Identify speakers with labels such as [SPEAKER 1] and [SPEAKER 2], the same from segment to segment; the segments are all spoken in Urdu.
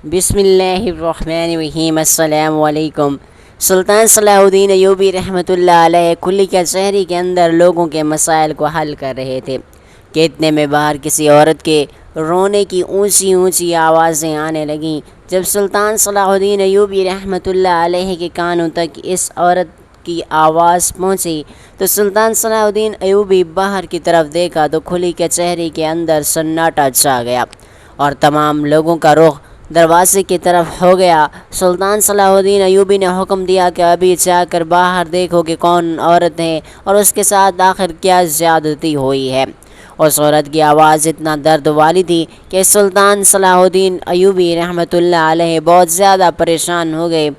[SPEAKER 1] بسم اللہ الرحمن الرحیم۔ السلام علیکم۔ سلطان صلاح الدین ایوبی رحمۃ اللہ علیہ کھلی کچہری کے اندر لوگوں کے مسائل کو حل کر رہے تھے کہ اتنے میں باہر کسی عورت کے رونے کی اونچی اونچی آوازیں آنے لگیں۔ جب سلطان صلاح الدین ایوبی رحمۃ اللہ علیہ کے کانوں تک اس عورت کی آواز پہنچی تو سلطان صلاح الدین ایوبی باہر کی طرف دیکھا تو کھلی کچہری کے اندر سناٹا چھا گیا اور تمام لوگوں کا رخ دروازے کی طرف ہو گیا۔ سلطان صلاح الدین ایوبی نے حکم دیا کہ ابھی جا کر باہر دیکھو کہ کون عورت ہے اور اس کے ساتھ آخر کیا زیادتی ہوئی ہے۔ اس عورت کی آواز اتنا درد والی تھی کہ سلطان صلاح الدین ایوبی رحمۃ اللہ علیہ بہت زیادہ پریشان ہو گئے۔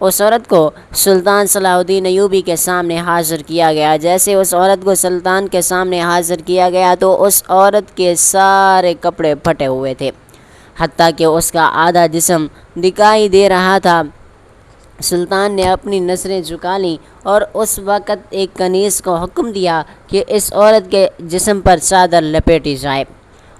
[SPEAKER 1] اس عورت کو سلطان صلاح الدین ایوبی کے سامنے حاضر کیا گیا۔ جیسے اس عورت کو سلطان کے سامنے حاضر کیا گیا تو اس عورت کے سارے کپڑے پھٹے ہوئے تھے، حتیٰ کہ اس کا آدھا جسم دکھائی دے رہا تھا۔ سلطان نے اپنی نظریں جھکا لیں اور اس وقت ایک کنیز کو حکم دیا کہ اس عورت کے جسم پر چادر لپیٹی جائے۔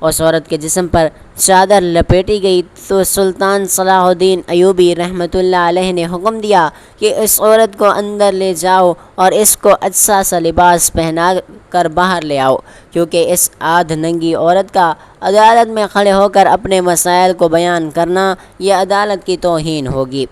[SPEAKER 1] اس عورت کے جسم پر چادر لپیٹی گئی تو سلطان صلاح الدین ایوبی رحمۃ اللہ علیہ نے حکم دیا کہ اس عورت کو اندر لے جاؤ اور اس کو اچھا سا لباس پہنا کر باہر لے آؤ، کیونکہ اس آدھ ننگی عورت کا عدالت میں کھڑے ہو کر اپنے مسائل کو بیان کرنا یہ عدالت کی توہین ہوگی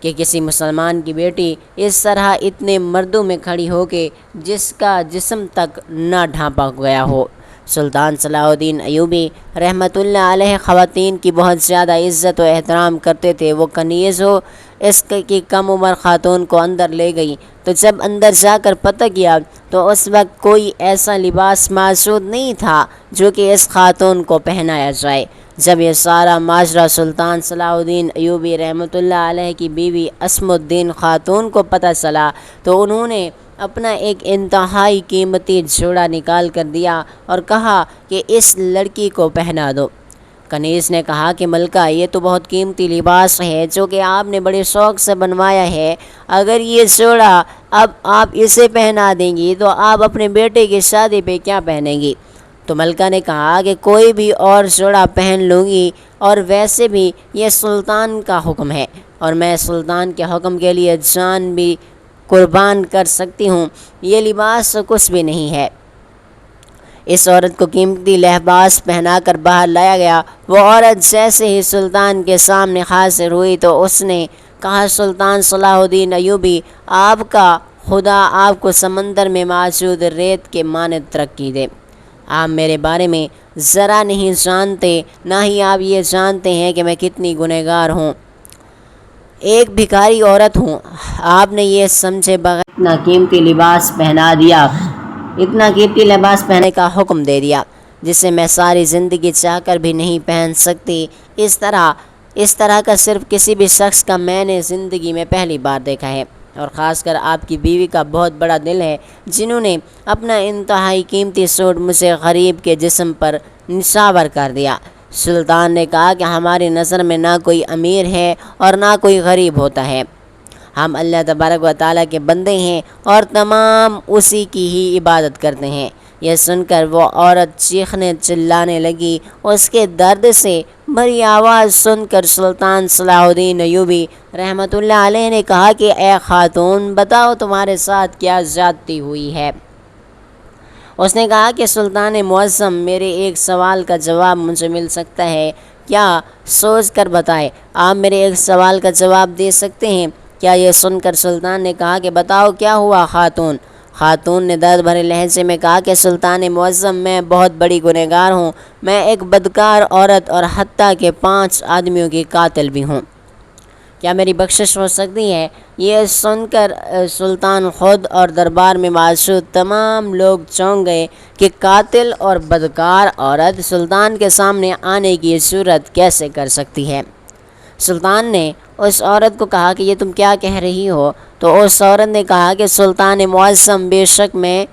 [SPEAKER 1] کہ کسی مسلمان کی بیٹی اس طرح اتنے مردوں میں کھڑی ہو کے جس کا جسم تک نہ ڈھانپا گیا ہو۔ سلطان صلاح الدین ایوبی رحمۃ اللہ علیہ خواتین کی بہت زیادہ عزت و احترام کرتے تھے۔ وہ کنیز ہو اس کی کم عمر خاتون کو اندر لے گئی تو جب اندر جا کر پتہ کیا تو اس وقت کوئی ایسا لباس موجود نہیں تھا جو کہ اس خاتون کو پہنایا جائے۔ جب یہ سارا ماجرا سلطان صلاح الدین ایوبی رحمۃ اللہ علیہ کی بیوی اسم الدین خاتون کو پتہ چلا تو انہوں نے اپنا ایک انتہائی قیمتی جوڑا نکال کر دیا اور کہا کہ اس لڑکی کو پہنا دو۔ کنیز نے کہا کہ ملکہ، یہ تو بہت قیمتی لباس ہے جو کہ آپ نے بڑے شوق سے بنوایا ہے، اگر یہ جوڑا اب آپ اسے پہنا دیں گی تو آپ اپنے بیٹے کی شادی پہ کیا پہنیں گی؟ تو ملکہ نے کہا کہ کوئی بھی اور جوڑا پہن لوں گی، اور ویسے بھی یہ سلطان کا حکم ہے اور میں سلطان کے حکم کے لیے جان بھی قربان کر سکتی ہوں، یہ لباس کچھ بھی نہیں ہے۔ اس عورت کو قیمتی لباس پہنا کر باہر لایا گیا۔ وہ عورت جیسے ہی سلطان کے سامنے حاضر ہوئی تو اس نے کہا، سلطان صلاح الدین ایوبی، آپ کا خدا آپ کو سمندر میں موجود ریت کے مانند ترقی دے۔ آپ میرے بارے میں ذرا نہیں جانتے، نہ ہی آپ یہ جانتے ہیں کہ میں کتنی گنہگار ہوں، ایک بھکاری عورت ہوں۔ آپ نے یہ سمجھے بغیر اتنا قیمتی لباس پہنا دیا، اتنا قیمتی لباس پہننے کا حکم دے دیا جسے میں ساری زندگی چاہ کر بھی نہیں پہن سکتی۔ اس طرح کا صرف کسی بھی شخص کا میں نے زندگی میں پہلی بار دیکھا ہے، اور خاص کر آپ کی بیوی کا بہت بڑا دل ہے جنہوں نے اپنا انتہائی قیمتی سوٹ مجھے غریب کے جسم پر نچھاور کر دیا۔ سلطان نے کہا کہ ہماری نظر میں نہ کوئی امیر ہے اور نہ کوئی غریب ہوتا ہے، ہم اللہ تبارک و تعالیٰ کے بندے ہیں اور تمام اسی کی ہی عبادت کرتے ہیں۔ یہ سن کر وہ عورت چیخنے چلانے لگی۔ اس کے درد سے بھری آواز سن کر سلطان صلاح الدین ایوبی رحمۃ اللہ علیہ نے کہا کہ اے خاتون، بتاؤ تمہارے ساتھ کیا زیادتی ہوئی ہے؟ اس نے کہا کہ سلطان معظم، میرے ایک سوال کا جواب مجھے مل سکتا ہے کیا؟ سوچ کر بتائے، آپ میرے ایک سوال کا جواب دے سکتے ہیں کیا؟ یہ سن کر سلطان نے کہا کہ بتاؤ کیا ہوا خاتون؟ خاتون نے درد بھرے لہجے میں کہا کہ سلطان معظم، میں بہت بڑی گنہگار ہوں، میں ایک بدکار عورت اور حتیٰ کہ 5 آدمیوں کی قاتل بھی ہوں، کیا میری بخشش ہو سکتی ہے؟ یہ سن کر سلطان خود اور دربار میں موجود تمام لوگ چونک گئے کہ قاتل اور بدکار عورت سلطان کے سامنے آنے کی جرات کیسے کر سکتی ہے۔ سلطان نے اس عورت کو کہا کہ یہ تم کیا کہہ رہی ہو؟ تو اس عورت نے کہا کہ سلطان معظم، بے شک میں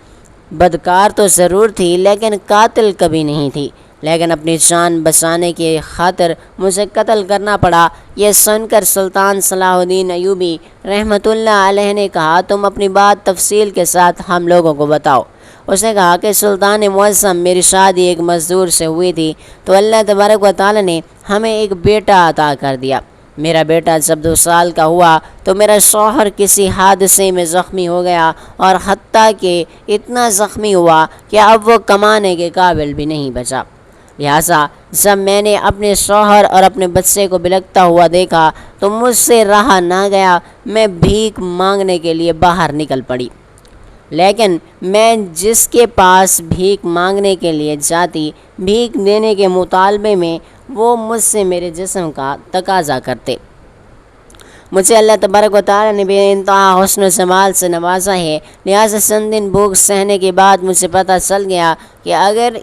[SPEAKER 1] بدکار تو ضرور تھی لیکن قاتل کبھی نہیں تھی، لیکن اپنی جان بچانے کی خاطر مجھے قتل کرنا پڑا۔ یہ سن کر سلطان صلاح الدین ایوبی رحمۃ اللہ علیہ نے کہا، تم اپنی بات تفصیل کے ساتھ ہم لوگوں کو بتاؤ۔ اس نے کہا کہ سلطان معظم، میری شادی ایک مزدور سے ہوئی تھی تو اللہ تبارک و تعالی نے ہمیں ایک بیٹا عطا کر دیا۔ میرا بیٹا جب 2 سال کا ہوا تو میرا شوہر کسی حادثے میں زخمی ہو گیا، اور حتیٰ کہ اتنا زخمی ہوا کہ اب وہ کمانے کے قابل بھی نہیں بچا۔ لہٰذا جب میں نے اپنے شوہر اور اپنے بچے کو بلکتا ہوا دیکھا تو مجھ سے رہا نہ گیا، میں بھیک مانگنے کے لیے باہر نکل پڑی۔ لیکن میں جس کے پاس بھیک مانگنے کے لیے جاتی، بھیک دینے کے مطالبے میں وہ مجھ سے میرے جسم کا تقاضا کرتے۔ مجھے اللہ تبارک و تعالی نے بے انتہا حسن و جمال سے نوازا ہے، لہٰذا چند دن بھوک سہنے کے بعد مجھے پتہ چل گیا کہ اگر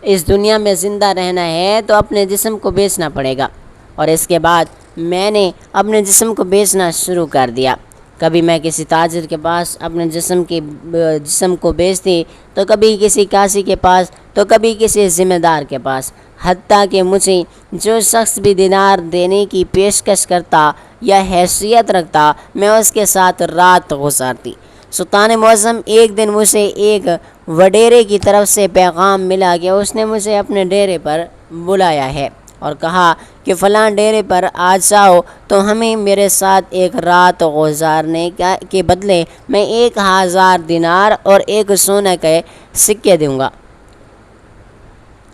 [SPEAKER 1] اس دنیا میں زندہ رہنا ہے تو اپنے جسم کو بیچنا پڑے گا، اور اس کے بعد میں نے اپنے جسم کو بیچنا شروع کر دیا۔ کبھی میں کسی تاجر کے پاس اپنے جسم کو بیچتی، تو کبھی کسی کاسی کے پاس، تو کبھی کسی ذمہ دار کے پاس، حتیٰ کہ مجھے جو شخص بھی دینار دینے کی پیشکش کرتا یا حیثیت رکھتا، میں اس کے ساتھ رات گزارتی۔ سلطان معظم، ایک دن مجھے ایک وڈیرے کی طرف سے پیغام ملا کہ اس نے مجھے اپنے ڈیرے پر بلایا ہے اور کہا کہ فلاں ڈیرے پر آ جاؤ تو ہمیں میرے ساتھ ایک رات گزارنے کے بدلے میں 1000 دینار اور 1 سونے کے سکے دوں گا،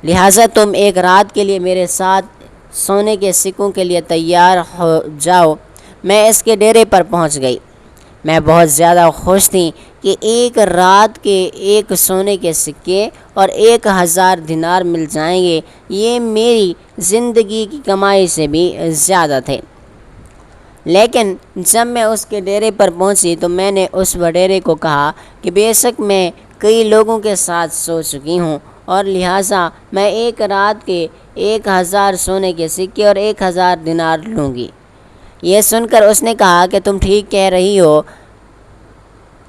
[SPEAKER 1] لہٰذا تم ایک رات کے لیے میرے ساتھ سونے کے سکوں کے لیے تیار ہو جاؤ۔ میں اس کے ڈیرے پر پہنچ گئی۔ میں بہت زیادہ خوش تھی کہ ایک رات کے 1 سونے کے سکے اور 1000 دینار مل جائیں گے، یہ میری زندگی کی کمائی سے بھی زیادہ تھے۔ لیکن جب میں اس کے ڈیرے پر پہنچی تو میں نے اس وڈیرے کو کہا کہ بے شک میں کئی لوگوں کے ساتھ سو چکی ہوں، اور لہٰذا میں ایک رات کے 1000 سونے کے سکے اور 1000 دینار لوں گی۔ یہ سن کر اس نے کہا کہ تم ٹھیک کہہ رہی ہو۔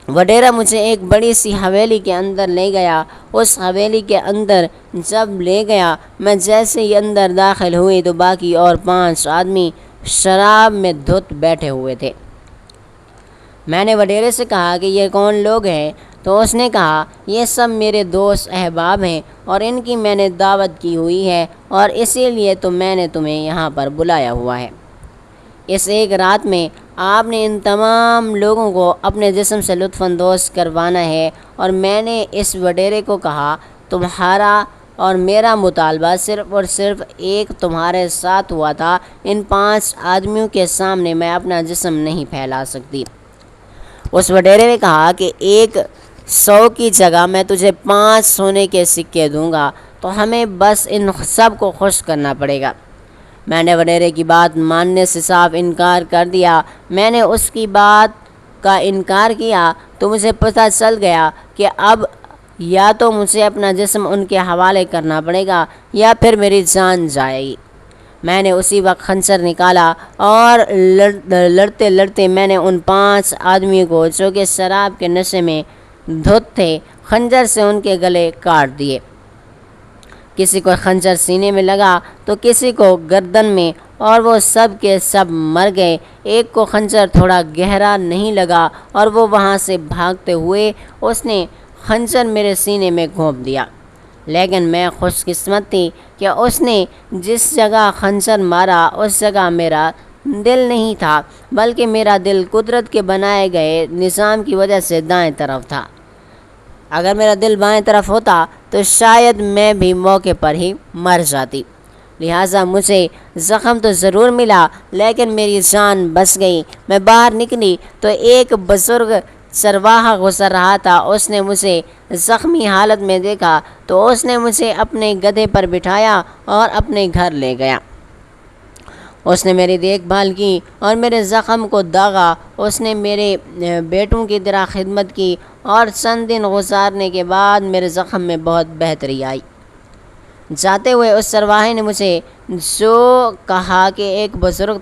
[SPEAKER 1] وڈیرا مجھے ایک بڑی سی حویلی کے اندر لے گیا۔ اس حویلی کے اندر جب لے گیا، میں جیسے ہی اندر داخل ہوئی تو باقی اور 5 آدمی شراب میں دھت بیٹھے ہوئے تھے۔ میں نے وڈیرے سے کہا کہ یہ کون لوگ ہیں؟ تو اس نے کہا یہ سب میرے دوست احباب ہیں، اور ان کی میں نے دعوت کی ہوئی ہے، اور اسی لیے تو میں نے تمہیں یہاں پر بلایا ہوا ہے۔ اس ایک رات میں آپ نے ان تمام لوگوں کو اپنے جسم سے لطف اندوز کروانا ہے، اور میں نے اس وڈیرے کو کہا تمہارا اور میرا مطالبہ صرف اور صرف ایک تمہارے ساتھ ہوا تھا، ان 5 آدمیوں کے سامنے میں اپنا جسم نہیں پھیلا سکتی۔ اس وڈیرے نے کہا کہ 100 کی جگہ میں تجھے 5 سونے کے سکے دوں گا، تو ہمیں بس ان سب کو خوش کرنا پڑے گا۔ میں نے وڈیرے کی بات ماننے سے صاف انکار کر دیا۔ میں نے اس کی بات کا انکار کیا تو مجھے پتہ چل گیا کہ اب یا تو مجھے اپنا جسم ان کے حوالے کرنا پڑے گا یا پھر میری جان جائے گی۔ میں نے اسی وقت خنجر نکالا اور لڑتے لڑتے میں نے ان 5 آدمیوں کو جو کہ شراب کے نشے میں دھت تھے، خنجر سے ان کے گلے کاٹ دیے۔ کسی کو خنجر سینے میں لگا تو کسی کو گردن میں، اور وہ سب کے سب مر گئے۔ ایک کو خنجر تھوڑا گہرا نہیں لگا اور وہ وہاں سے بھاگتے ہوئے اس نے خنجر میرے سینے میں گھونپ دیا، لیکن میں خوش قسمت تھی کہ اس نے جس جگہ خنجر مارا اس جگہ میرا دل نہیں تھا، بلکہ میرا دل قدرت کے بنائے گئے نظام کی وجہ سے دائیں طرف تھا۔ اگر میرا دل بائیں طرف ہوتا تو شاید میں بھی موقع پر ہی مر جاتی۔ لہٰذا مجھے زخم تو ضرور ملا لیکن میری جان بچ گئی۔ میں باہر نکلی تو ایک بزرگ چرواہا گزر رہا تھا۔ اس نے مجھے زخمی حالت میں دیکھا تو اس نے مجھے اپنے گدھے پر بٹھایا اور اپنے گھر لے گیا۔ اس نے میری دیکھ بھال کی اور میرے زخم کو داغا۔ اس نے میرے بیٹوں کی طرح خدمت کی اور چند دن گزارنے کے بعد میرے زخم میں بہت بہتری آئی۔ جاتے ہوئے اس چرواہے نے مجھے جو کہا کہ ایک بزرگ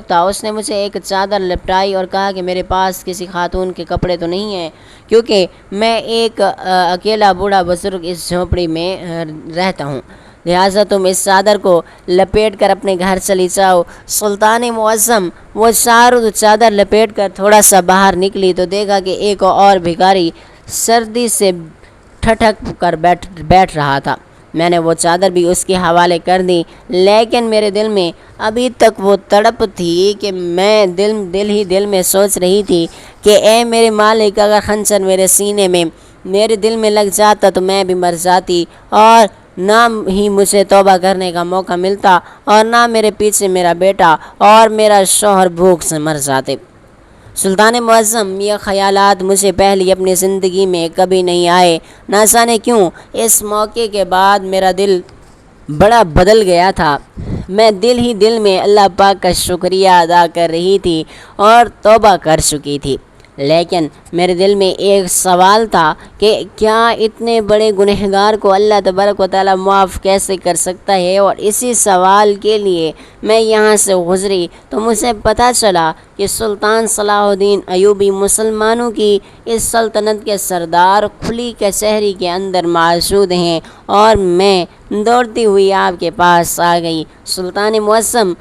[SPEAKER 1] تھا اس نے مجھے ایک چادر لپٹائی اور کہا کہ میرے پاس کسی خاتون کے کپڑے تو نہیں ہیں، کیونکہ میں ایک اکیلا بوڑھا بزرگ اس جھونپڑی میں رہتا ہوں، لہٰذا تم اس چادر کو لپیٹ کر اپنے گھر چلی جاؤ۔ سلطان معظم وہ چادر لپیٹ کر تھوڑا سا باہر نکلی تو دیکھا کہ ایک اور بھکاری سردی سے ٹھٹک کر بیٹھ رہا تھا۔ میں نے وہ چادر بھی اس کے حوالے کر دی، لیکن میرے دل میں ابھی تک وہ تڑپ تھی کہ میں دل میں سوچ رہی تھی کہ اے میرے مالک، اگر خنجر میرے سینے میں میرے دل میں لگ جاتا تو میں بھی مر جاتی، اور نہ ہی مجھے توبہ کرنے کا موقع ملتا، اور نہ میرے پیچھے میرا بیٹا اور میرا شوہر بھوک سے مر جاتے۔ سلطان معظم، یہ خیالات مجھے پہلے اپنی زندگی میں کبھی نہیں آئے۔ نہ جانے کیوں اس موقع کے بعد میرا دل بڑا بدل گیا تھا۔ میں دل میں اللہ پاک کا شکریہ ادا کر رہی تھی اور توبہ کر چکی تھی، لیکن میرے دل میں ایک سوال تھا کہ کیا اتنے بڑے گنہگار کو اللہ تبارک و تعالیٰ معاف کیسے کر سکتا ہے؟ اور اسی سوال کے لیے میں یہاں سے گزری تو مجھے پتہ چلا کہ سلطان صلاح الدین ایوبی مسلمانوں کی اس سلطنت کے سردار کھلی کچہری کے اندر موجود ہیں، اور میں دوڑتی ہوئی آپ کے پاس آ گئی۔ سلطان معظم،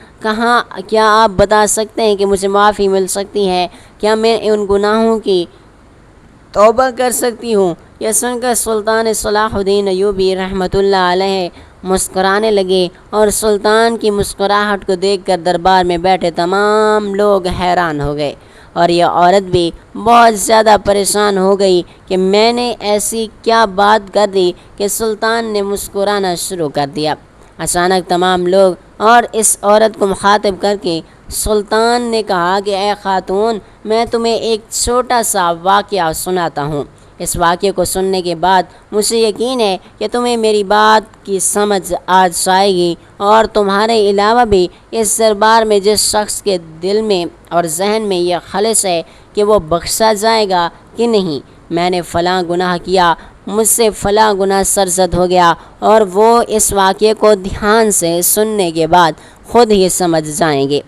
[SPEAKER 1] کیا آپ بتا سکتے ہیں کہ مجھے معافی مل سکتی ہے؟ کیا میں ان گناہوں کی توبہ کر سکتی ہوں؟ یہ سن کر سلطان صلاح الدین ایوبی رحمۃ اللہ علیہ مسکرانے لگے، اور سلطان کی مسکراہٹ کو دیکھ کر دربار میں بیٹھے تمام لوگ حیران ہو گئے، اور یہ عورت بھی بہت زیادہ پریشان ہو گئی کہ میں نے ایسی کیا بات کر دی کہ سلطان نے مسکرانا شروع کر دیا۔ اچانک تمام لوگ اور اس عورت کو مخاطب کر کے سلطان نے کہا کہ اے خاتون، میں تمہیں ایک چھوٹا سا واقعہ سناتا ہوں۔ اس واقعے کو سننے کے بعد مجھے یقین ہے کہ تمہیں میری بات کی سمجھ آ جائے گی، اور تمہارے علاوہ بھی اس دربار میں جس شخص کے دل میں اور ذہن میں یہ خلش ہے کہ وہ بخشا جائے گا کہ نہیں، میں نے فلاں گناہ کیا، مجھ سے فلاں گناہ سرزد ہو گیا، اور وہ اس واقعے کو دھیان سے سننے کے بعد خود ہی سمجھ جائیں گے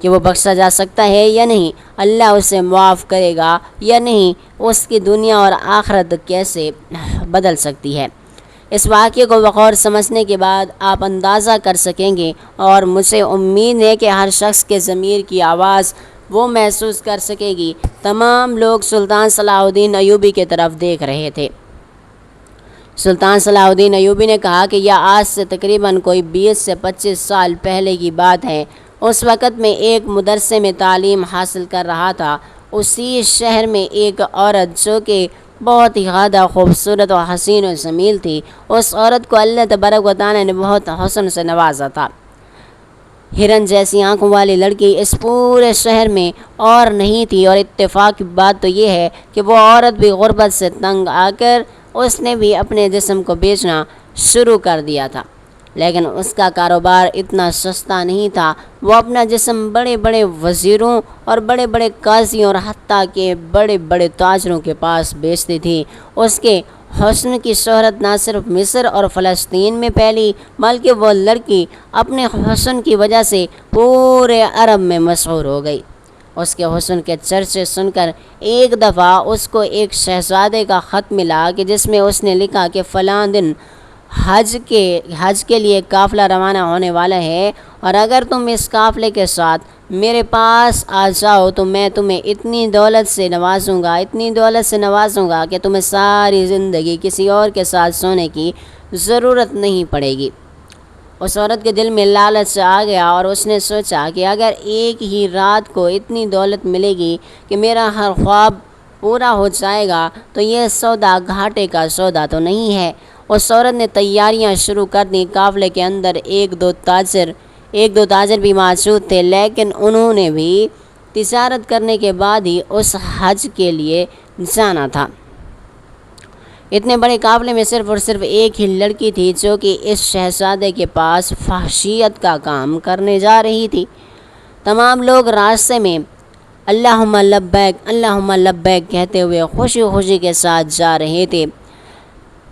[SPEAKER 1] کہ وہ بخشا جا سکتا ہے یا نہیں، اللہ اسے معاف کرے گا یا نہیں، اس کی دنیا اور آخرت کیسے بدل سکتی ہے۔ اس واقعے کو بغور سمجھنے کے بعد آپ اندازہ کر سکیں گے، اور مجھے امید ہے کہ ہر شخص کے ضمیر کی آواز وہ محسوس کر سکے گی۔ تمام لوگ سلطان صلاح الدین ایوبی کی طرف دیکھ رہے تھے۔ سلطان صلاح الدین ایوبی نے کہا کہ یہ آج سے تقریباً کوئی 20 سے 25 سال پہلے کی بات ہے۔ اس وقت میں ایک مدرسے میں تعلیم حاصل کر رہا تھا۔ اسی شہر میں ایک عورت جو کہ بہت ہی زیادہ خوبصورت و حسین و جمیل تھی، اس عورت کو اللہ تبارک و تعالیٰ نے بہت حسن سے نوازا تھا۔ ہرن جیسی آنکھوں والی لڑکی اس پورے شہر میں اور نہیں تھی، اور اتفاق کی بات تو یہ ہے کہ وہ عورت بھی غربت سے تنگ آ کر اس نے بھی اپنے جسم کو بیچنا شروع کر دیا تھا، لیکن اس کا کاروبار اتنا سستا نہیں تھا۔ وہ اپنا جسم بڑے بڑے وزیروں اور بڑے بڑے قاضیوں اور حتیٰ کہ بڑے بڑے تاجروں کے پاس بیچتی تھی۔ اس کے حسن کی شہرت نہ صرف مصر اور فلسطین میں پھیلی، بلکہ وہ لڑکی اپنے حسن کی وجہ سے پورے عرب میں مشہور ہو گئی۔ اس کے حسن کے چرچے سن کر ایک دفعہ اس کو ایک شہزادے کا خط ملا کہ جس میں اس نے لکھا کہ فلاں دن حج کے لیے قافلہ روانہ ہونے والا ہے، اور اگر تم اس قافلے کے ساتھ میرے پاس آ جاؤ تو میں تمہیں اتنی دولت سے نوازوں گا کہ تمہیں ساری زندگی کسی اور کے ساتھ سونے کی ضرورت نہیں پڑے گی۔ اس عورت کے دل میں لالچ آ گیا، اور اس نے سوچا کہ اگر ایک ہی رات کو اتنی دولت ملے گی کہ میرا ہر خواب پورا ہو جائے گا تو یہ سودا گھاٹے کا سودا تو نہیں ہے۔ اس عورت نے تیاریاں شروع کر دیں۔ قافلے کے اندر ایک دو تاجر بھی موجود تھے، لیکن انہوں نے بھی تجارت کرنے کے بعد ہی اس حج کے لیے جانا تھا۔ اتنے بڑے قافلے میں صرف اور صرف ایک ہی لڑکی تھی جو کہ اس شہزادے کے پاس فحشیت کا کام کرنے جا رہی تھی۔ تمام لوگ راستے میں اللہم لبیک کہتے ہوئے خوشی خوشی کے ساتھ جا رہے تھے۔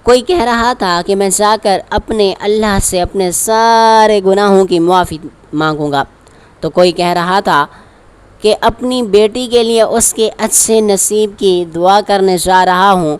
[SPEAKER 1] کوئی کہہ رہا تھا کہ میں جا کر اپنے اللہ سے اپنے سارے گناہوں کی معافی مانگوں گا، تو کوئی کہہ رہا تھا کہ اپنی بیٹی کے لیے اس کے اچھے نصیب کی دعا کرنے جا رہا ہوں،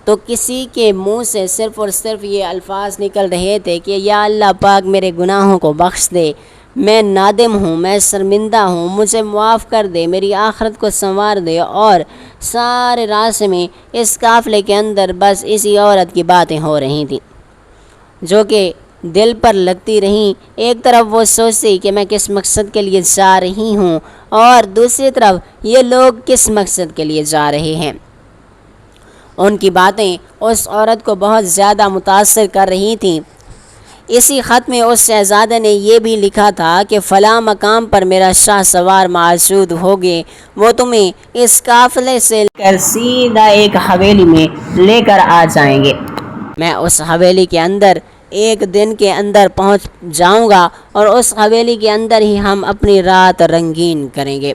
[SPEAKER 1] تو کسی کے منہ سے صرف اور صرف یہ الفاظ نکل رہے تھے کہ یا اللہ پاک میرے گناہوں کو بخش دے، میں نادم ہوں، میں شرمندہ ہوں، مجھے معاف کر دے، میری آخرت کو سنوار دے۔ اور سارے راستے میں اس قافلے کے اندر بس اسی عورت کی باتیں ہو رہی تھیں جو کہ دل پر لگتی رہیں۔ ایک طرف وہ سوچتی کہ میں کس مقصد کے لیے جا رہی ہوں، اور دوسری طرف یہ لوگ کس مقصد کے لیے جا رہے ہیں۔ ان کی باتیں اس عورت کو بہت زیادہ متاثر کر رہی تھیں۔ اسی خط میں اس شہزادے نے یہ بھی لکھا تھا کہ فلاں مقام پر میرا شاہ سوار موجود ہوگے، وہ تمہیں اس قافلے سے لے کر سیدھا ایک حویلی میں لے کر آ جائیں گے۔ میں اس حویلی کے اندر ایک دن کے اندر پہنچ جاؤں گا، اور اس حویلی کے اندر ہی ہم اپنی رات رنگین کریں گے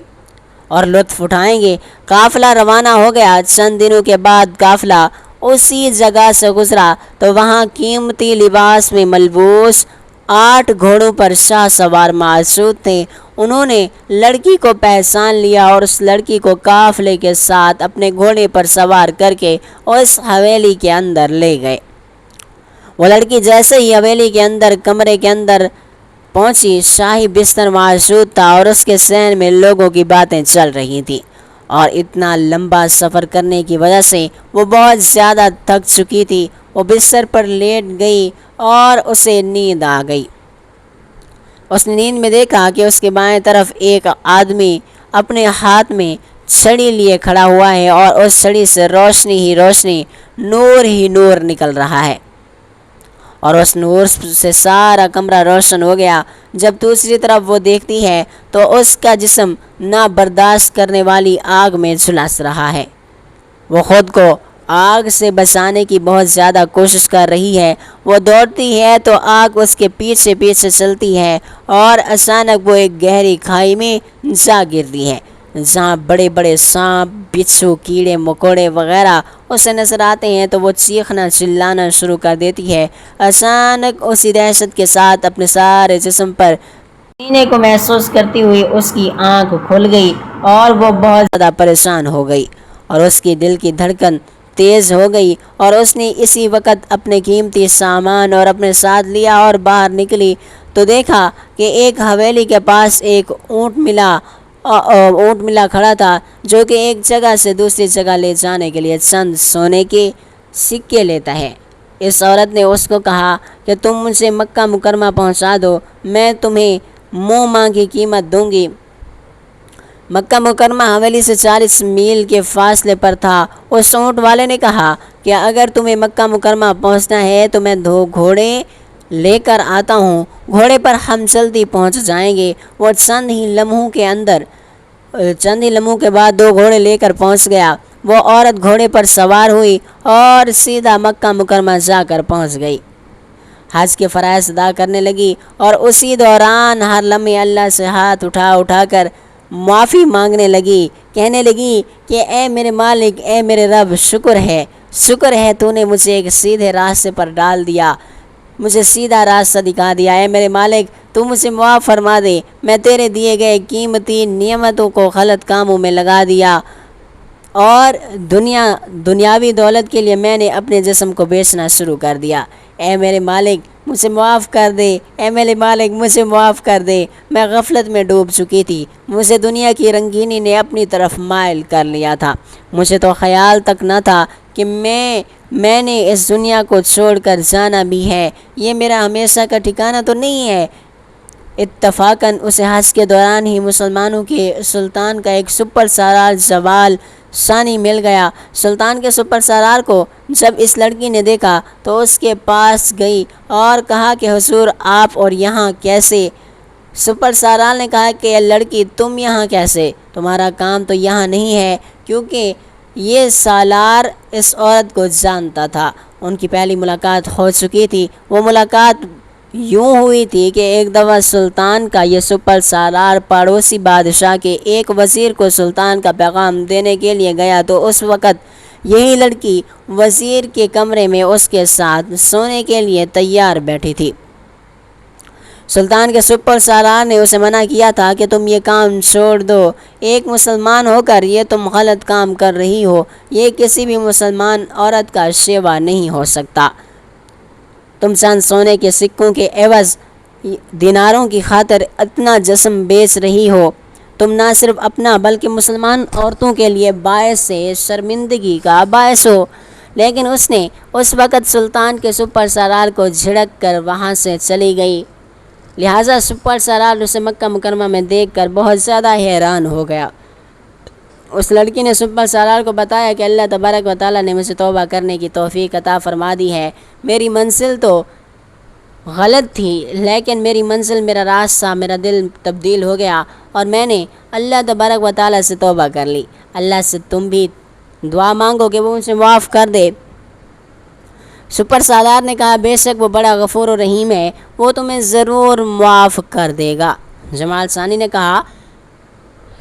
[SPEAKER 1] اور لطف اٹھائیں گے۔ قافلہ روانہ ہو گیا۔ چند دنوں کے بعد قافلہ اسی جگہ سے گزرا تو وہاں قیمتی لباس میں ملبوس 8 گھوڑوں پر شاہ سوار موجود تھے۔ انہوں نے لڑکی کو پہچان لیا اور اس لڑکی کو قافلے کے ساتھ اپنے گھوڑے پر سوار کر کے اس حویلی کے اندر لے گئے۔ وہ لڑکی جیسے ہی حویلی کے اندر کمرے کے اندر پہنچی، شاہی بستر موجود تھا اور اس کے ذہن میں لوگوں کی باتیں چل رہی تھیں، اور اتنا لمبا سفر کرنے کی وجہ سے وہ بہت زیادہ تھک چکی تھی۔ وہ بستر پر لیٹ گئی اور اسے نیند آ گئی۔ اس نے نیند میں دیکھا کہ اس کے بائیں طرف ایک آدمی اپنے ہاتھ میں چھڑی لیے کھڑا ہوا ہے، اور اس چھڑی سے روشنی ہی روشنی، نور ہی نور نکل رہا ہے، اور اس نور سے سارا کمرہ روشن ہو گیا۔ جب دوسری طرف وہ دیکھتی ہے تو اس کا جسم نہ برداشت کرنے والی آگ میں جھلس رہا ہے۔ وہ خود کو آگ سے بچانے کی بہت زیادہ کوشش کر رہی ہے۔ وہ دوڑتی ہے تو آگ اس کے پیچھے پیچھے چلتی ہے، اور اچانک وہ ایک گہری کھائی میں جا گرتی ہے جہاں بڑے بڑے سانپ، بچھو، کیڑے مکوڑے وغیرہ اسے نظر آتے ہیں۔ تو وہ چیخنا چلانا شروع کر دیتی ہے۔ اچانک اسی دہشت کے ساتھ اپنے سارے جسم پر سینے کو محسوس کرتی ہوئی اس کی آنکھ کھل گئی، اور وہ بہت زیادہ پریشان ہو گئی، اور اس کی دل کی دھڑکن تیز ہو گئی، اور اس نے اسی وقت اپنے قیمتی سامان اور اپنے ساتھ لیا اور باہر نکلی تو دیکھا کہ ایک حویلی کے پاس ایک اونٹ ملا کھڑا تھا جو کہ ایک جگہ سے دوسری جگہ لے جانے کے لیے چند سونے کے سکے لیتا ہے۔ اس عورت نے اس کو کہا کہ تم مجھے مکہ مکرمہ پہنچا دو، میں تمہیں منہ مانگی قیمت دوں گی۔ مکہ مکرمہ حویلی سے 40 میل کے فاصلے پر تھا۔ اس اونٹ والے نے کہا کہ اگر تمہیں مکہ مکرمہ پہنچنا ہے تو میں 2 گھوڑے لے کر آتا ہوں، گھوڑے پر ہم جلدی پہنچ جائیں گے۔ وہ چند ہی لمحوں کے بعد 2 گھوڑے لے کر پہنچ گیا۔ وہ عورت گھوڑے پر سوار ہوئی اور سیدھا مکہ مکرمہ جا کر پہنچ گئی، حج کے فرائض ادا کرنے لگی، اور اسی دوران ہر لمحے اللہ سے ہاتھ اٹھا کر معافی مانگنے لگی، کہنے لگی کہ اے میرے مالک، اے میرے رب، شکر ہے تو نے مجھے ایک سیدھے راستے پر ڈال دیا، مجھے سیدھا راستہ دکھا دیا۔ اے میرے مالک، تو مجھے معاف فرما دے، میں تیرے دیے گئے قیمتی نعمتوں کو غلط کاموں میں لگا دیا، اور دنیاوی دولت کے لیے میں نے اپنے جسم کو بیچنا شروع کر دیا۔ اے میرے مالک، مجھے معاف کر دے، اے میرے مالک، مجھے معاف کر دے، میں غفلت میں ڈوب چکی تھی، مجھے دنیا کی رنگینی نے اپنی طرف مائل کر لیا تھا، مجھے تو خیال تک نہ تھا کہ میں نے اس دنیا کو چھوڑ کر جانا بھی ہے، یہ میرا ہمیشہ کا ٹھکانہ تو نہیں ہے۔ اتفاقاً اسے حج کے دوران ہی مسلمانوں کے سلطان کا ایک سپر سالار جوال ثانی مل گیا۔ سلطان کے سپر سالار کو جب اس لڑکی نے دیکھا تو اس کے پاس گئی اور کہا کہ حضور، آپ اور یہاں کیسے؟ سپر سالار نے کہا کہ لڑکی، تم یہاں کیسے؟ تمہارا کام تو یہاں نہیں ہے، کیونکہ یہ سالار اس عورت کو جانتا تھا، ان کی پہلی ملاقات ہو چکی تھی۔ وہ ملاقات یوں ہوئی تھی کہ ایک دفعہ سلطان کا یہ سپر سالار پڑوسی بادشاہ کے ایک وزیر کو سلطان کا پیغام دینے کے لیے گیا، تو اس وقت یہی لڑکی وزیر کے کمرے میں اس کے ساتھ سونے کے لیے تیار بیٹھی تھی۔ سلطان کے سپر سالار نے اسے منع کیا تھا کہ تم یہ کام چھوڑ دو، ایک مسلمان ہو کر یہ تم غلط کام کر رہی ہو، یہ کسی بھی مسلمان عورت کا شیوا نہیں ہو سکتا۔ تم چند سونے کے سکوں کے عوض دیناروں کی خاطر اتنا جسم بیچ رہی ہو؟ تم نہ صرف اپنا بلکہ مسلمان عورتوں کے لیے باعث شرمندگی کا باعث ہو۔ لیکن اس نے اس وقت سلطان کے سپر سالار کو جھڑک کر وہاں سے چلی گئی، لہٰذا سپر سالار اسے مکہ مکرمہ میں دیکھ کر بہت زیادہ حیران ہو گیا۔ اس لڑکی نے سپر سالار کو بتایا کہ اللہ تبارک و تعالیٰ نے مجھے توبہ کرنے کی توفیق عطا فرما دی ہے، میری منزل تو غلط تھی لیکن میری منزل میرا راستہ، میرا دل تبدیل ہو گیا اور میں نے اللہ تبارک و تعالیٰ سے توبہ کر لی۔ اللہ سے تم بھی دعا مانگو کہ وہ مجھے معاف کر دے۔ سپر سالار نے کہا بے شک وہ بڑا غفور و رحیم ہے، وہ تمہیں ضرور معاف کر دے گا۔ جمال ثانی نے کہا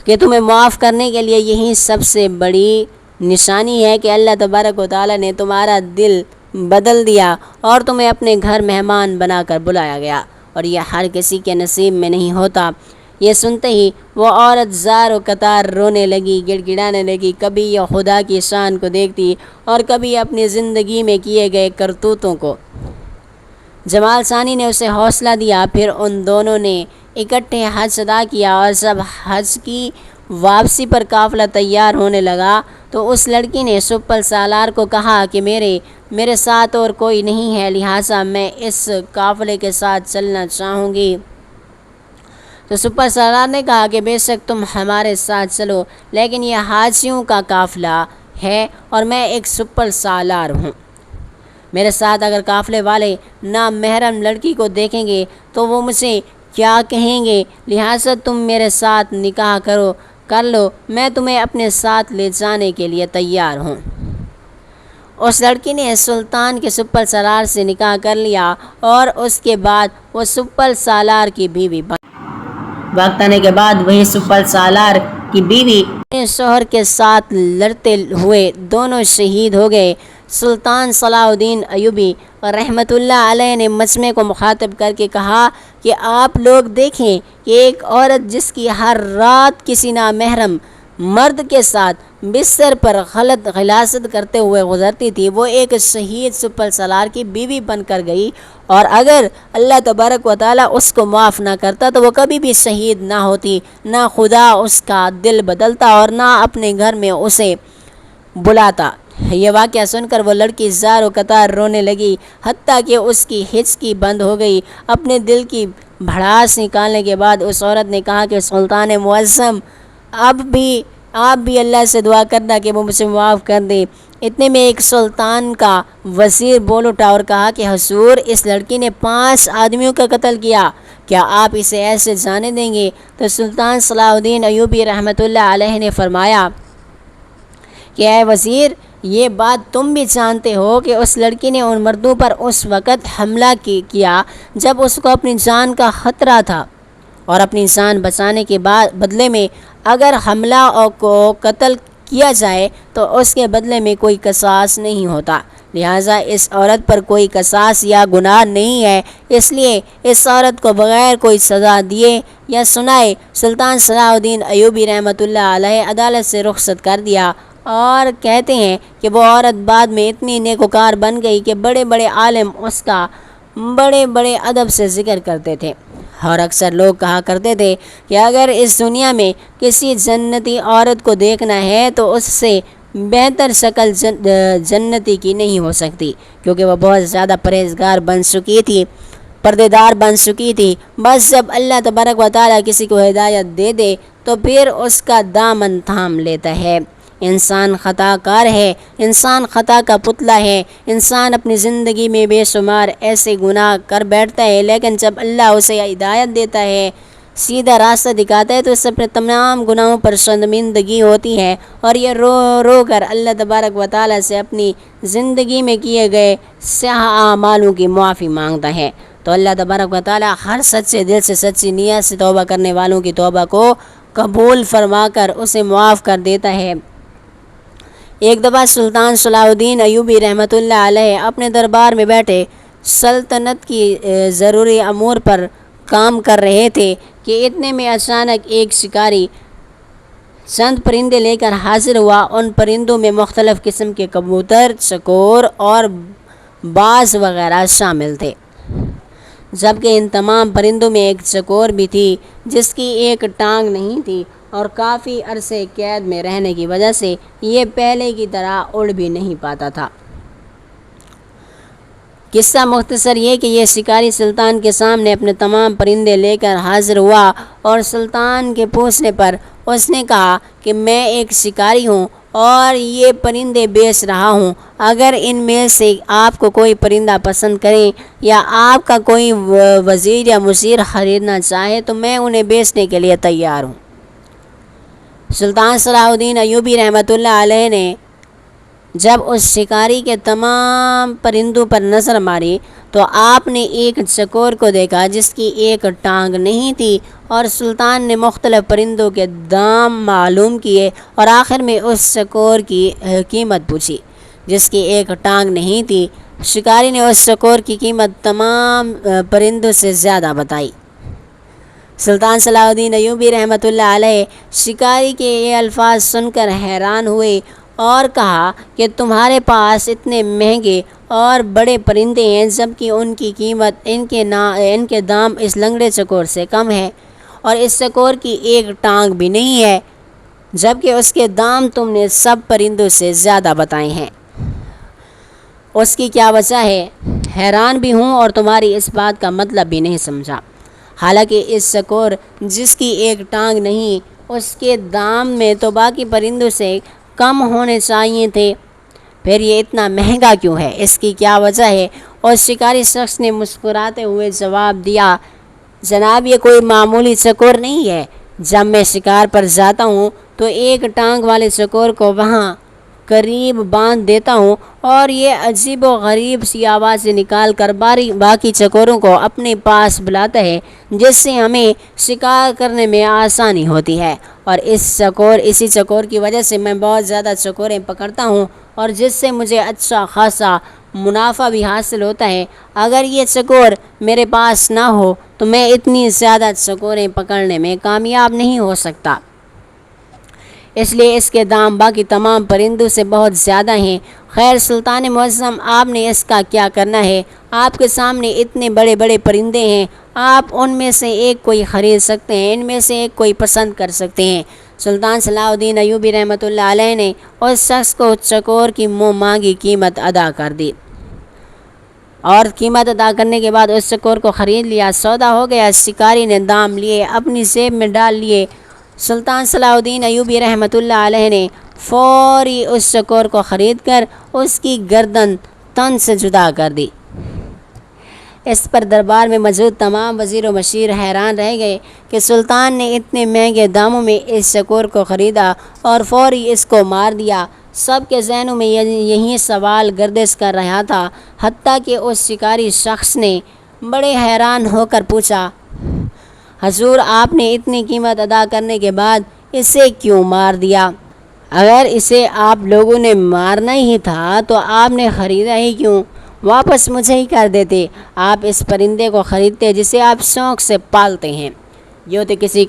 [SPEAKER 1] کہ تمہیں معاف کرنے کے لیے یہی سب سے بڑی نشانی ہے کہ اللہ تبارک و تعالیٰ نے تمہارا دل بدل دیا اور تمہیں اپنے گھر مہمان بنا کر بلایا گیا، اور یہ ہر کسی کے نصیب میں نہیں ہوتا۔ یہ سنتے ہی وہ عورت زار و قطار رونے لگی، گڑ گڑانے لگی، کبھی یہ خدا کی شان کو دیکھتی اور کبھی اپنی زندگی میں کیے گئے کرتوتوں کو۔ جمال ثانی نے اسے حوصلہ دیا، پھر ان دونوں نے اکٹھے حج ادا کیا، اور جب حج کی واپسی پر قافلہ تیار ہونے لگا تو اس لڑکی نے سپر سالار کو کہا کہ میرے ساتھ اور کوئی نہیں ہے، لہٰذا میں اس قافلے کے ساتھ چلنا چاہوں گی۔ تو سپر سالار نے کہا کہ بے شک تم ہمارے ساتھ چلو، لیکن یہ حاجیوں کا قافلہ ہے اور میں ایک سپر سالار ہوں، میرے ساتھ اگر قافلے والے نامحرم لڑکی کو دیکھیں گے تو وہ مجھے کیا کہیں گے، لہٰذا تم میرے ساتھ نکاح کر لو، میں تمہیں اپنے ساتھ لے جانے کے لیے تیار ہوں۔ اس لڑکی نے سلطان کے سپر سالار سے نکاح کر لیا اور اس کے بعد وہ سپر سالار کی بیوی بن وقت آنے کے بعد وہی سپر سالار کی بیوی اپنے شوہر کے ساتھ لڑتے ہوئے دونوں شہید ہو گئے۔ سلطان صلاح الدین ایوبی رحمۃ اللہ علیہ نے مجمع کو مخاطب کر کے کہا کہ آپ لوگ دیکھیں کہ ایک عورت جس کی ہر رات کسی نامحرم مرد کے ساتھ بستر پر غلاظت کرتے ہوئے گزرتی تھی، وہ ایک شہید سپر سالار کی بیوی بن کر گئی، اور اگر اللہ تبارک و تعالیٰ اس کو معاف نہ کرتا تو وہ کبھی بھی شہید نہ ہوتی، نہ خدا اس کا دل بدلتا اور نہ اپنے گھر میں اسے بلاتا۔ یہ واقعہ سن کر وہ لڑکی زار و قطار رونے لگی، حتیٰ کہ اس کی ہچکی بند ہو گئی۔ اپنے دل کی بھڑاس نکالنے کے بعد اس عورت نے کہا کہ سلطان معظم، آپ بھی اللہ سے دعا کرنا کہ وہ مجھے معاف کر دے۔ اتنے میں ایک سلطان کا وزیر بول اٹھا اور کہا کہ حضور، اس لڑکی نے 5 آدمیوں کا قتل کیا، کیا آپ اسے ایسے جانے دیں گے؟ تو سلطان صلاح الدین ایوبی رحمۃ اللہ علیہ نے فرمایا کہ اے وزیر، یہ بات تم بھی جانتے ہو کہ اس لڑکی نے ان مردوں پر اس وقت حملہ کیا جب اس کو اپنی جان کا خطرہ تھا، اور اپنی جان بچانے کے بدلے میں اگر حملہ کو قتل کیا جائے تو اس کے بدلے میں کوئی قصاص نہیں ہوتا، لہٰذا اس عورت پر کوئی قصاص یا گناہ نہیں ہے، اس لیے اس عورت کو بغیر کوئی سزا دیے یا سنائے سلطان صلاح الدین ایوبی رحمۃ اللہ علیہ عدالت سے رخصت کر دیا۔ اور کہتے ہیں کہ وہ عورت بعد میں اتنی نیکوکار بن گئی کہ بڑے بڑے عالم اس کا بڑے بڑے ادب سے ذکر کرتے تھے، اور اکثر لوگ کہا کرتے تھے کہ اگر اس دنیا میں کسی جنتی عورت کو دیکھنا ہے تو اس سے بہتر شکل جنتی کی نہیں ہو سکتی، کیونکہ وہ بہت زیادہ پرہیزگار بن چکی تھی، پردے دار بن چکی تھی۔ بس جب اللہ تبارک و تعالیٰ کسی کو ہدایت دے دے تو پھر اس کا دامن تھام لیتا ہے۔ انسان خطا کار ہے، انسان خطا کا پتلا ہے، انسان اپنی زندگی میں بے شمار ایسے گناہ کر بیٹھتا ہے، لیکن جب اللہ اسے ہدایت دیتا ہے، سیدھا راستہ دکھاتا ہے، تو اس سے اپنے تمام گناہوں پر شرمندگی ہوتی ہے، اور یہ رو رو کر اللہ تبارک و تعالیٰ سے اپنی زندگی میں کیے گئے سیاہ اعمالوں کی معافی مانگتا ہے۔ تو اللہ تبارک و تعالیٰ ہر سچے دل سے، سچی نیت سے توبہ کرنے والوں کی توبہ کو قبول فرما کر اسے معاف کر دیتا ہے۔ ایک دفعہ سلطان صلاح الدین ایوبی رحمۃ اللہ علیہ اپنے دربار میں بیٹھے سلطنت کی ضروری امور پر کام کر رہے تھے کہ اتنے میں اچانک ایک شکاری چند پرندے لے کر حاضر ہوا۔ ان پرندوں میں مختلف قسم کے کبوتر، چکور اور باز وغیرہ شامل تھے۔ جبکہ ان تمام پرندوں میں ایک چکور بھی تھی جس کی ایک ٹانگ نہیں تھی اور کافی عرصے قید میں رہنے کی وجہ سے یہ پہلے کی طرح اڑ بھی نہیں پاتا تھا۔ قصہ مختصر یہ کہ یہ شکاری سلطان کے سامنے اپنے تمام پرندے لے کر حاضر ہوا اور سلطان کے پوچھنے پر اس نے کہا کہ میں ایک شکاری ہوں اور یہ پرندے بیچ رہا ہوں۔ اگر ان میں سے آپ کو کوئی پرندہ پسند کریں یا آپ کا کوئی وزیر یا مشیر خریدنا چاہے تو میں انہیں بیچنے کے لیے تیار ہوں۔ سلطان صلاح الدین ایوبی رحمۃ اللہ علیہ نے جب اس شکاری کے تمام پرندوں پر نظر ماری تو آپ نے ایک چکور کو دیکھا جس کی ایک ٹانگ نہیں تھی، اور سلطان نے مختلف پرندوں کے دام معلوم کیے اور آخر میں اس چکور کی قیمت پوچھی جس کی ایک ٹانگ نہیں تھی۔ شکاری نے اس چکور کی قیمت تمام پرندوں سے زیادہ بتائی۔ سلطان صلاح الدین ایوبی رحمۃ اللہ علیہ شکاری کے یہ الفاظ سن کر حیران ہوئے اور کہا کہ تمہارے پاس اتنے مہنگے اور بڑے پرندے ہیں جبکہ ان کی قیمت ان کے دام اس لنگڑے چکور سے کم ہے، اور اس چکور کی ایک ٹانگ بھی نہیں ہے جبکہ اس کے دام تم نے سب پرندوں سے زیادہ بتائے ہیں۔ اس کی کیا وجہ ہے؟ حیران بھی ہوں اور تمہاری اس بات کا مطلب بھی نہیں سمجھا۔ حالانکہ اس چکور جس کی ایک ٹانگ نہیں، اس کے دام میں تو باقی پرندوں سے کم ہونے چاہیے تھے، پھر یہ اتنا مہنگا کیوں ہے؟ اس کی کیا وجہ ہے؟ اور شکاری شخص نے مسکراتے ہوئے جواب دیا، جناب یہ کوئی معمولی چکور نہیں ہے۔ جب میں شکار پر جاتا ہوں تو ایک ٹانگ والے چکور کو وہاں قریب باندھ دیتا ہوں اور یہ عجیب و غریب سی آوازیں نکال کر باقی چکوروں کو اپنے پاس بلاتا ہے جس سے ہمیں شکار کرنے میں آسانی ہوتی ہے، اور اسی چکور کی وجہ سے میں بہت زیادہ چکوریں پکڑتا ہوں اور جس سے مجھے اچھا خاصا منافع بھی حاصل ہوتا ہے۔ اگر یہ چکور میرے پاس نہ ہو تو میں اتنی زیادہ چکوریں پکڑنے میں کامیاب نہیں ہو سکتا، اس لیے اس کے دام باقی تمام پرندوں سے بہت زیادہ ہیں۔ خیر سلطان معظم، آپ نے اس کا کیا کرنا ہے؟ آپ کے سامنے اتنے بڑے بڑے پرندے ہیں، آپ ان میں سے ایک کوئی خرید سکتے ہیں، ان میں سے ایک کوئی پسند کر سکتے ہیں۔ سلطان صلاح الدین ایوبی رحمۃ اللہ علیہ نے اس شخص کو چکور کی منہ مانگی قیمت ادا کر دی، اور قیمت ادا کرنے کے بعد اس چکور کو خرید لیا۔ سودا ہو گیا، شکاری نے دام لیے، اپنی جیب میں ڈال لیے۔ سلطان صلاح الدین ایوبی رحمۃ اللہ علیہ نے فوری اس چکور کو خرید کر اس کی گردن تن سے جدا کر دی۔ اس پر دربار میں موجود تمام وزیر و مشیر حیران رہ گئے کہ سلطان نے اتنے مہنگے داموں میں اس چکور کو خریدا اور فوری اس کو مار دیا۔ سب کے ذہنوں میں یہی سوال گردش کر رہا تھا، حتیٰ کہ اس شکاری شخص نے بڑے حیران ہو کر پوچھا، حضور آپ نے اتنی قیمت ادا کرنے کے بعد اسے کیوں مار دیا؟ اگر اسے آپ لوگوں نے مارنا ہی تھا تو آپ نے خریدا ہی کیوں؟ واپس مجھے ہی کر دیتے۔ آپ اس پرندے کو خریدتے جسے آپ شوق سے پالتے ہیں، جو تو کسی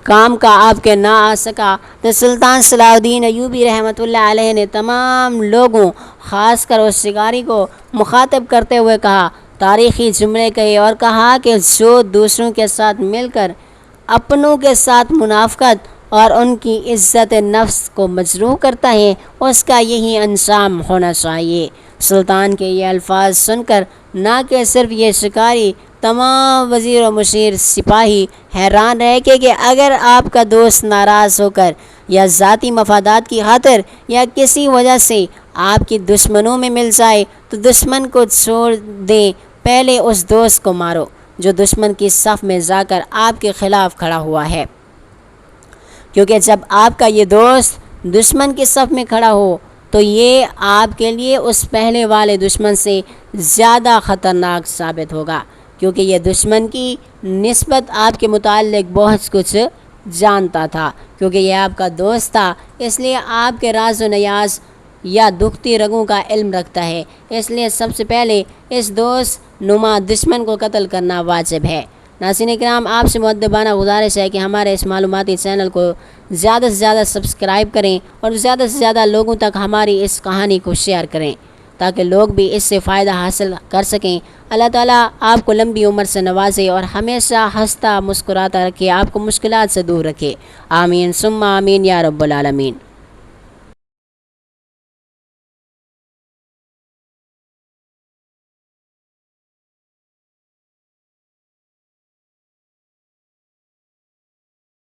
[SPEAKER 1] کام کا آپ کے نہ آ سکا۔ تو سلطان صلاح الدین ایوبی رحمۃ اللہ علیہ نے تمام لوگوں، خاص کر اس شکاری کو مخاطب کرتے ہوئے کہا، تاریخی جملے کہے اور کہا کہ جو دوسروں کے ساتھ مل کر اپنوں کے ساتھ منافقت اور ان کی عزت نفس کو مجروح کرتا ہے اس کا یہی انجام ہونا چاہیے۔ سلطان کے یہ الفاظ سن کر نہ کہ صرف یہ شکاری، تمام وزیر و مشیر سپاہی حیران رہ کے کہ اگر آپ کا دوست ناراض ہو کر یا ذاتی مفادات کی خاطر یا کسی وجہ سے آپ کی دشمنوں میں مل جائے تو دشمن کو چھوڑ دیں، پہلے اس دوست کو مارو جو دشمن کی صف میں جا کر آپ کے خلاف کھڑا ہوا ہے، کیونکہ جب آپ کا یہ دوست دشمن کی صف میں کھڑا ہو تو یہ آپ کے لیے اس پہلے والے دشمن سے زیادہ خطرناک ثابت ہوگا، کیونکہ یہ دشمن کی نسبت آپ کے متعلق بہت کچھ جانتا تھا، کیونکہ یہ آپ کا دوست تھا، اس لیے آپ کے راز و نیاز یا دکھتی رگوں کا علم رکھتا ہے، اس لیے سب سے پہلے اس دوست نما دشمن کو قتل کرنا واجب ہے۔ ناظرین کرام، آپ سے مؤدبانہ گزارش ہے کہ ہمارے اس معلوماتی چینل کو زیادہ سے زیادہ سبسکرائب کریں اور زیادہ سے زیادہ لوگوں تک ہماری اس کہانی کو شیئر کریں۔ تاکہ لوگ بھی اس سے فائدہ حاصل کر سکیں۔ اللہ تعالیٰ آپ کو لمبی عمر سے نوازے اور ہمیشہ ہنستا مسکراتا رکھے، آپ کو مشکلات سے دور رکھے۔ آمین ثم آمین یا رب العالمین۔